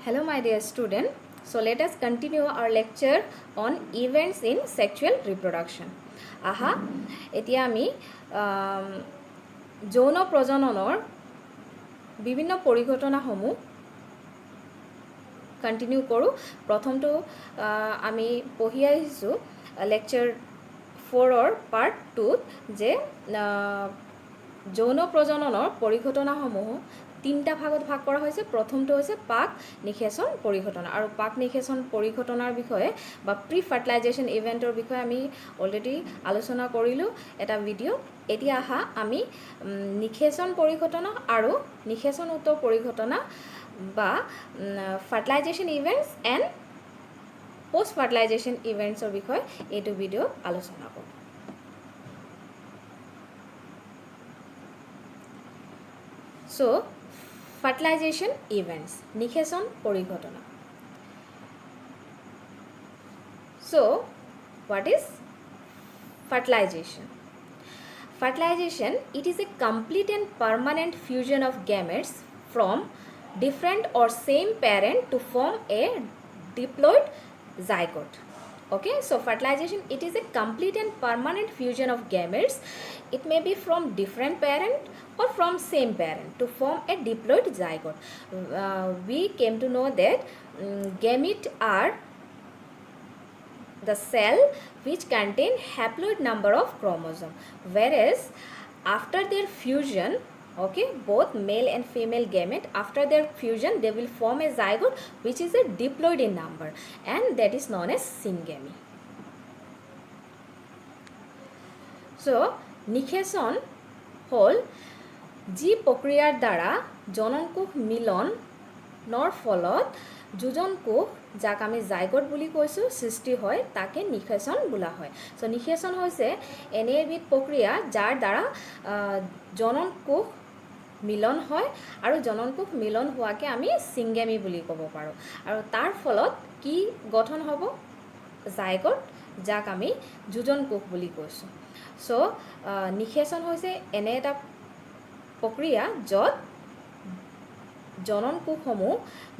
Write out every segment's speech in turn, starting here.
Hello my dear student. So let us continue our lecture on events in sexual reproduction. এতিয়া আমি যৌন প্ৰজননৰ বিভিন্ন পৰিঘটনাসমূহ কন্টিনিউ কৰোঁ। প্ৰথমটো আমি পঢ়ি আহিছোঁ লেকচাৰ 4 পাৰ্ট 2 যে যৌন প্ৰজননৰ পৰিঘটনাসমূহ তিনিটা ভাগত ভাগ কৰা হৈছে। প্ৰথমটো হৈছে পাক নিষেচন পৰিঘটনা, আৰু পাক নিষেচন পৰিঘটনাৰ বিষয়ে বা প্ৰি ফাৰ্টিলাইজেশ্যন ইভেণ্টৰ বিষয়ে আমি অলৰেডি আলোচনা কৰিলোঁ এটা ভিডিঅ'। এতিয়া আমি নিষেচন পৰিঘটনা আৰু নিষেচন উত্তৰ পৰিঘটনা বা fertilization events and post fertilization ইভেণ্টছৰ বিষয়ে এইটো ভিডিঅ'ত আলোচনা কৰোঁ। So, fertilization events, নিষেচন পৰিঘটনা. So, what is fertilization? Fertilization, it is a complete and permanent fusion of gametes from different or same parent to form a diploid zygote. Okay, so fertilization, it is a complete and permanent fusion of gametes. It may be from different parent or from same parent to form a diploid zygote. We came to know that gametes are the cell which contain haploid number of chromosome, whereas after their fusion, okay, both male and female gamete, after their fusion they will form a zygote which is a diploid in number, and that is known as syngamy. So নিষেচন হল যি প্ৰক্ৰিয়াৰ দ্বাৰা জননকোষ মিলনৰ ফলত যোজন কোষ যাক আমি zygote বুলি কৈছোঁ সৃষ্টি হয় তাকে নিষেচন বোলা হয়। সো নিষেচন হৈছে এনে এবিধ প্ৰক্ৰিয়া যাৰ দ্বাৰা জননকোষ মিলন হয়, আৰু জননকোষ মিলন হোৱাকে আমি সিংগেমি বুলি ক'ব পাৰোঁ, আৰু তাৰ ফলত কি গঠন হ'ব? জাইগট, যাক আমি যোজন কোষ বুলি কৈছোঁ। সো নিষেচন হৈছে এনে এটা প্ৰক্ৰিয়া য'ত জনন কোষসমূহ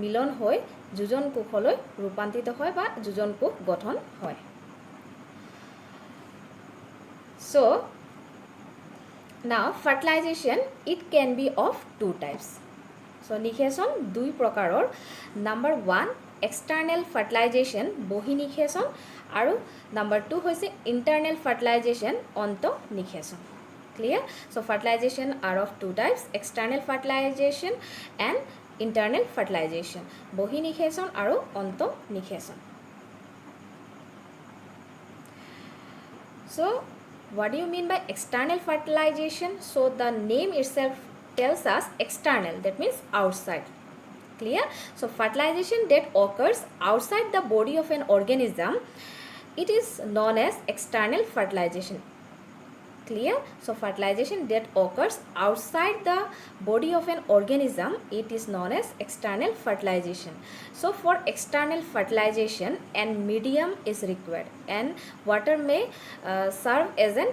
মিলন হৈ যোজন কোষলৈ ৰূপান্তৰিত হয় বা যোজন কোষ গঠন হয়। So now fertilization, it can be of two types. So নিষেচন দুই প্ৰকাৰৰ। Number 1, external fertilization, বহি নিষেচন, আৰু number 2 হৈছে internal fertilization, অন্ত নিষেচন। Clear? So fertilization are of two types, external fertilization and internal fertilization, বহি নিষেচন আৰু অন্ত নিষেচন। So what do you mean by external fertilization? So the name itself tells us external, that means outside. Clear? So fertilization that occurs outside the body of an organism, it is known as external fertilization. Clear? So fertilization that occurs outside the body of an organism, it is known as external fertilization. So for external fertilization, an medium is required, and water may serve as an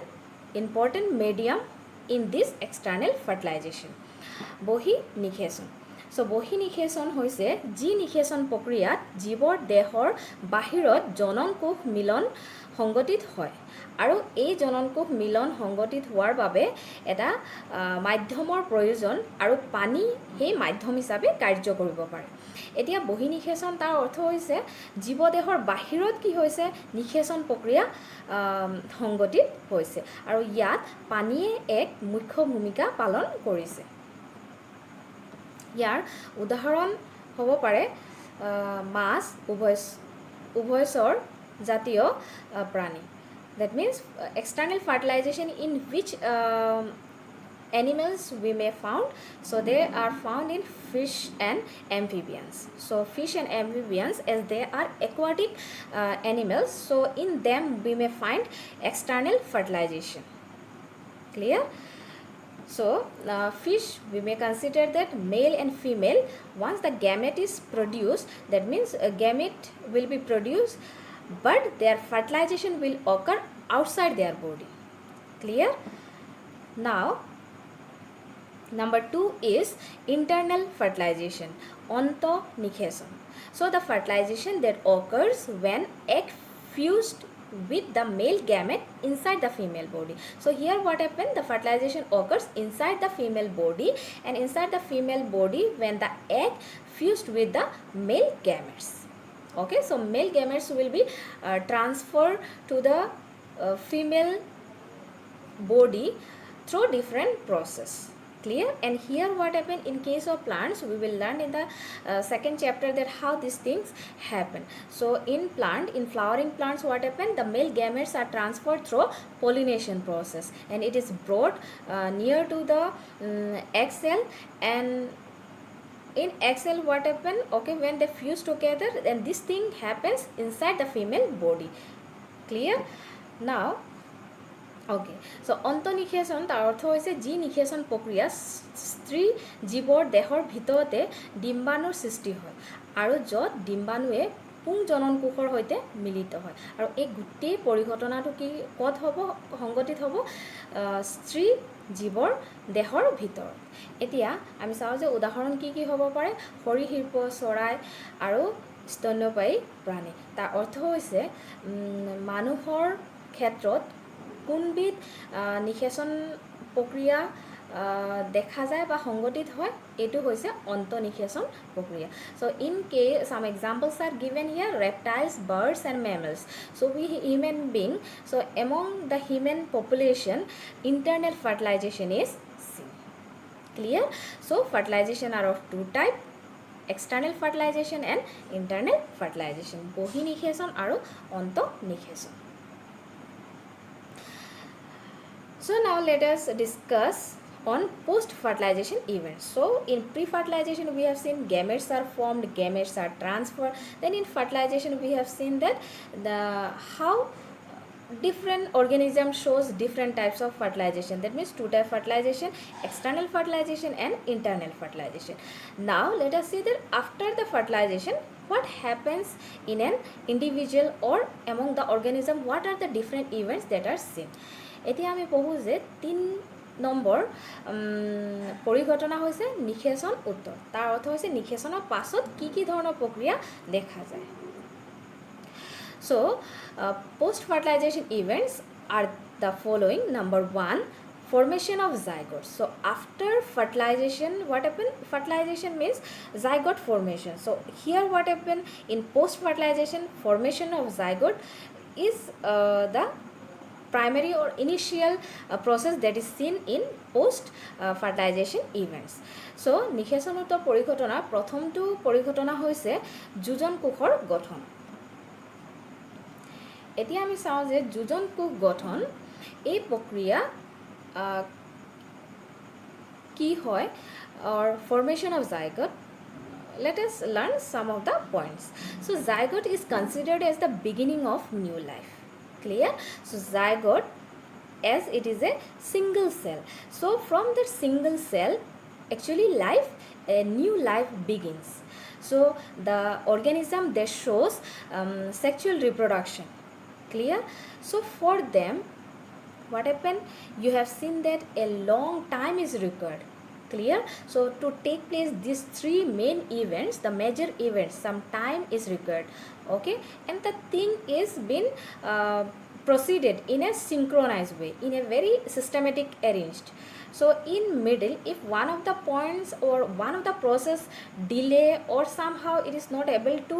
important medium in this external fertilization. বহি নিষেচন। So বহি নিষেচন হৈছে যি নিষেচন প্ৰক্ৰিয়াত জীৱৰ দেহৰ বাহিৰত জনন কোষ মিলন সংগঠিত হয়, আৰু এই জনন কোষ মিলন সংগঠিত হোৱাৰ বাবে এটা মাধ্যমৰ প্ৰয়োজন, আৰু পানী সেই মাধ্যম হিচাপে কাৰ্য কৰিব পাৰে। এতিয়া বহি নিষেচন তাৰ অৰ্থ হৈছে জীৱদেহৰ বাহিৰত কি হৈছে? নিষেচন প্ৰক্ৰিয়া সংগঠিত হৈছে, আৰু ইয়াত পানীয়ে এক মুখ্য ভূমিকা পালন কৰিছে। ইয়াৰ উদাহৰণ হ'ব পাৰে মাছ, উভয়চৰ জাতীয় প্ৰাণী। That means external fertilization in which animals we may found. So they are found in fish and amphibians. So fish and amphibians, as they are aquatic animals, so in them we may find external fertilization. Clear? So fish, we may consider that male and female, once the gamete is produced, that means a gamete will be produced, but their fertilization will occur outside their body. Clear? Now Number 2 is internal fertilization, ontonication. So the fertilization that occurs when egg fused with the male gamete inside the female body. So here what happened, the fertilization occurs inside the female body, and inside the female body when the egg fused with the male gametes. Okay, so male gametes will be transferred to the female body through different process. Clear? And here what happened in case of plants, we will learn in the second chapter that how these things happen. So in flowering plants, what happened, the male gametes are transferred through pollination process, and it is brought near to the egg cell, and in egg cell what happened, okay, when they fuse together, then this thing happens inside the female body. Clear? Now okay, so অন্তনিষেচন তাৰ অৰ্থ হৈছে যি নিষেচন প্ৰক্ৰিয়া স্ত্ৰী জীৱৰ দেহৰ ভিতৰতে ডিম্বাণুৰ সৃষ্টি হয় আৰু য'ত ডিম্বাণুৱে পুংজনন কোষৰ সৈতে মিলিত হয়, আৰু এই গোটেই পৰিঘটনাটো কি ক'ত হ'ব, সংগঠিত হ'ব স্ত্ৰী জীৱৰ দেহৰ ভিতৰত। এতিয়া আমি চাওঁ যে উদাহৰণ কি কি হ'ব পাৰে, সৰীসৃপ, চৰাই আৰু স্তন্যপায়ী প্ৰাণী। তাৰ অৰ্থ হৈছে মানুহৰ ক্ষেত্ৰত কোনবিধ নিষেচন প্ৰক্ৰিয়া দেখা যায় বা সংগঠিত হয়, এইটো হৈছে অন্তনিষেচন প্ৰক্ৰিয়া। So in case some examples are given here, reptiles, birds and mammals. So we human being, so among the human population, internal fertilization is seen. Clear? So fertilization are of two types, external fertilization and internal fertilization, বহিঃনিষেচন আৰু অন্তনিষেচন। So now let us discuss on post-fertilization events. So in pre-fertilization we have seen gametes are formed, gametes are transferred. Then in fertilization we have seen that how different organism shows different types of fertilization. That means two-type fertilization, external fertilization and internal fertilization. Now let us see that after the fertilization, what happens in an individual or among the organism, what are the different events that are seen. এতিয়া আমি পঢ়োঁ যে 3 number পৰিঘটনা হৈছে নিষেচন উত্তৰ। তাৰ অৰ্থ হৈছে নিষেচনৰ পাছত কি কি ধৰণৰ প্ৰক্ৰিয়া দেখা যায়। So post fertilization events are the following. Number 1, formation of zygote. So after fertilization, what happened, fertilization means zygote formation. So here what happened in post fertilization, formation of zygote is the primary or initial process that is seen in post fertilization events. So নিষেচনোত্তৰ পৰিঘটনা প্ৰথমটো পৰিঘটনা হৈছে যোজন কোষৰ গঠন। এতিয়া আমি চাওঁ যে যোজন কোষ গঠন এই প্ৰক্ৰিয়া কি হয়, or formation of zygote. Let us learn some of the points. So zygote is considered as the beginning of new life. Clear? So zygote, as it is a single cell, so from that single cell actually a new life begins. So the organism that shows sexual reproduction. Clear? So for them what happened, you have seen that a long time is required. Clear? So to take place these 3 main events, the major events, some time is required. Okay, and the thing is been proceeded in a synchronized way, in a very systematic arranged. So in middle, if one of the points or one of the process delay or somehow it is not able to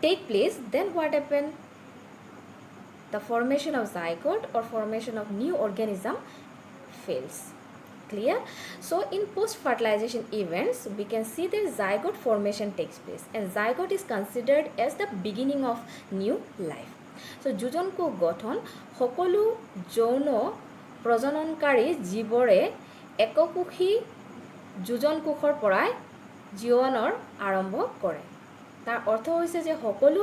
take place, then what happened, the formation of zygote or formation of new organism fails. Clear? So in post fertilization events we can see that zygote formation takes place, and zygote is considered as the beginning of new life. So যোজন কোষ গঠন সকলো যৌন প্ৰজননকাৰী জীৱৰে এককোষী যোজন কোষৰ পৰাই জীৱনৰ আৰম্ভ কৰে। তাৰ অৰ্থ হৈছে যে সকলো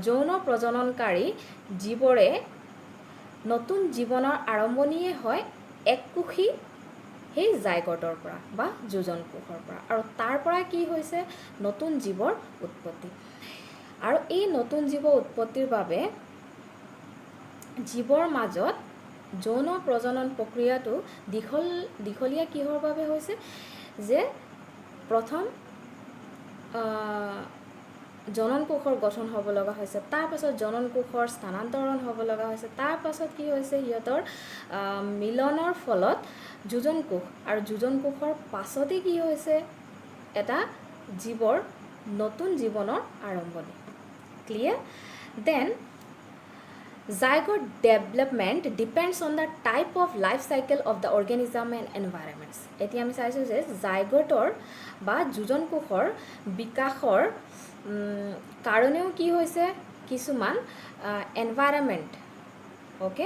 যৌন প্ৰজননকাৰী জীৱৰে নতুন জীৱনৰ আৰম্ভণিয়ে হয় এককোষী সেই জাইগটৰ পৰা বা যোজন কোষৰ পৰা, আৰু তাৰ পৰা কি হৈছে নতুন জীৱৰ উৎপত্তি। আৰু এই নতুন জীৱ উৎপত্তিৰ বাবে জীৱৰ মাজত যৌন প্ৰজনন প্ৰক্ৰিয়াটো দীঘলীয়া কিহৰ বাবে হৈছে যে প্ৰথম জনন কোষৰ গঠন হ'ব লগা হৈছে, তাৰ পাছত জনন কোষৰ স্থানান্তৰণ হ'ব লগা হৈছে, তাৰ পাছত কি হৈছে সিহঁতৰ মিলনৰ ফলত যোজন কোষ, আৰু যোজন কোষৰ পাছতে কি হৈছে এটা জীৱৰ নতুন জীৱনৰ আৰম্ভণি। Clear? Then zygote development depends on the type of life cycle of the organism and environments. এতিয়া আমি চাইছোঁ যে জাইগোটৰ বা যোজন কোষৰ বিকাশৰ কাৰণেও কি হৈছে কিছুমান environment okay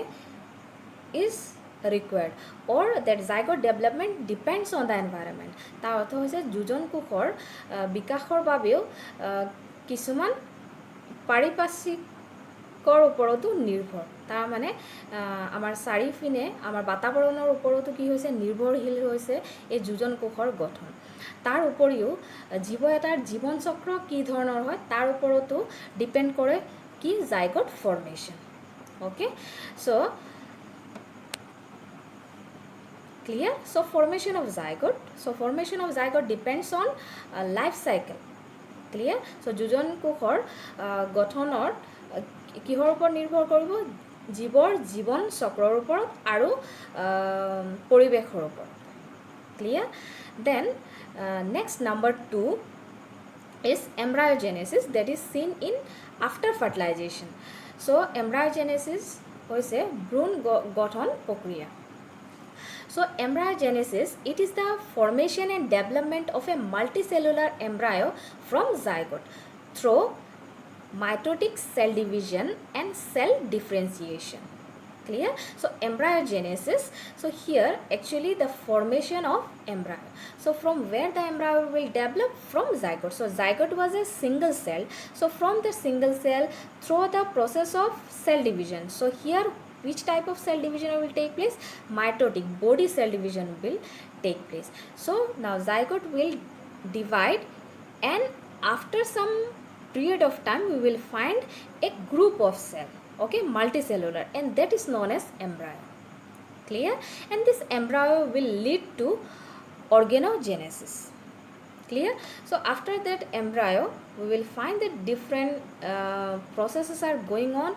is required or that zygote development depends on the environment. তাৰ অৰ্থ হৈছে যোজন কোষৰ বিকাশৰ বাবেও কিছুমান পাৰিপাৰ্শ্বিকৰ ওপৰতো নিৰ্ভৰ, তাৰ মানে আমাৰ চাৰিওপিনে আমাৰ বাতাবৰণৰ ওপৰতো কি হৈছে নিৰ্ভৰশীল হৈছে এই যোজন কোষৰ গঠন। তাৰ উপৰিও জীৱ এটাৰ জীৱন চক্ৰ কি ধৰণৰ হয় তাৰ ওপৰতো ডিপেণ্ড কৰে কি zygote formation. Okay, so' clear? So formation of zygote depends on life cycle. Clear? So যোজন কোষৰ গঠনৰ কিহৰ ওপৰত নিৰ্ভৰ কৰিব? জীৱৰ জীৱন চক্ৰৰ ওপৰত আৰু পৰিৱেশৰ ওপৰত। Clear? Then next number 2 is embryogenesis, that is seen in after fertilization. So embryogenesis হৈছে ভ্ৰূণ গঠন প্ৰক্ৰিয়া। So embryogenesis, it is the formation and development of a multicellular embryo from zygote through mitotic cell division and cell differentiation. Clear? So embryogenesis, so here actually the formation of embryo. So from where the embryo will develop? From zygote. So zygote was a single cell. So from the single cell through the process of cell division. So here which type of cell division will take place? Mitotic body cell division will take place. So now zygote will divide, and after some period of time we will find a group of cell, okay, multicellular, and that is known as embryo. Clear? And this embryo will lead to organogenesis. Clear? So after that embryo we will find that different processes are going on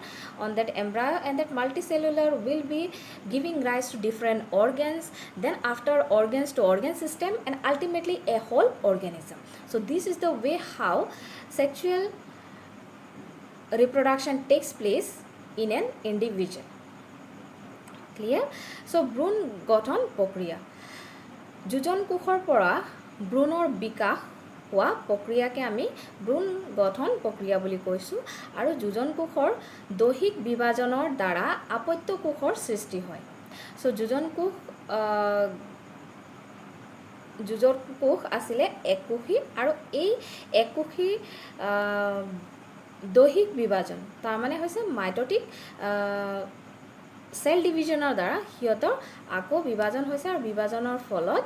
that embryo, and that multicellular will be giving rise to different organs, then after organs to organ system, and ultimately a whole organism. So this is the way how sexual reproduction takes place in an individual. Clear? So ভ্রূণ গঠন প্ৰক্ৰিয়া, যোজন কোষৰ পৰা ভ্ৰূণৰ বিকাশ হোৱা প্ৰক্ৰিয়াকে আমি ভ্ৰূণ গঠন প্ৰক্ৰিয়া বুলি কৈছোঁ, আৰু যোজন কোষৰ দৈহিক বিভাজনৰ দ্বাৰা আপত্য কোষৰ সৃষ্টি হয়। চ' যোজন কোষ আছিলে এককোষী, আৰু এই এককোষী দৈহিক বিভাজন তাৰমানে হৈছে মাইটটিক সেল ডিভিজনৰ দ্বাৰা সিহঁতৰ আকৌ বিভাজন হৈছে, আৰু বিভাজনৰ ফলত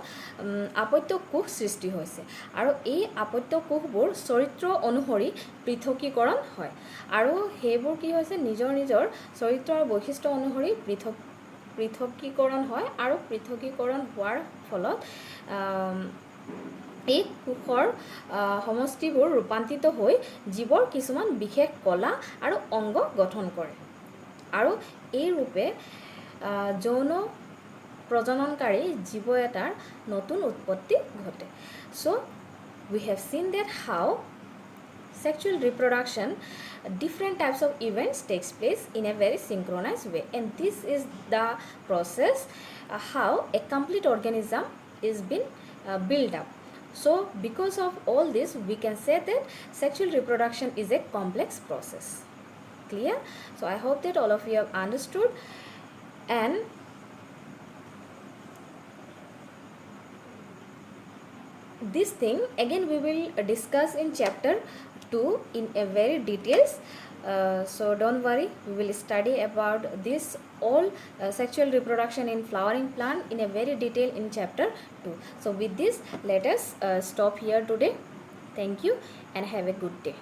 আপত্য কোষ সৃষ্টি হৈছে, আৰু এই আপত্য কোষবোৰ চৰিত্ৰ অনুসৰি পৃথকীকৰণ হয়, আৰু সেইবোৰ কি হৈছে নিজৰ নিজৰ চৰিত্ৰৰ বৈশিষ্ট্য অনুসৰি পৃথকীকৰণ হয়, আৰু পৃথকীকৰণ হোৱাৰ ফলত এই কোষৰ সমষ্টিবোৰ ৰূপান্তৰিত হৈ জীৱৰ কিছুমান বিশেষ কলা আৰু অংগ গঠন কৰে, আৰু এই ৰূপে যৌন প্ৰজননকাৰী জীৱ এটাৰ নতুন উৎপত্তি ঘটে। So we have seen that how sexual reproduction, different types of events takes place in a very synchronized way, and this is the process how a complete organism is been built up. So because of all this we can say that sexual reproduction is a complex process. Clear? So I hope that all of you have understood, and this thing again we will discuss in chapter 2 in a very details. So don't worry, we will study about this all sexual reproduction in flowering plant in a very detail in chapter 2. So with this let us stop here today. Thank you and have a good day.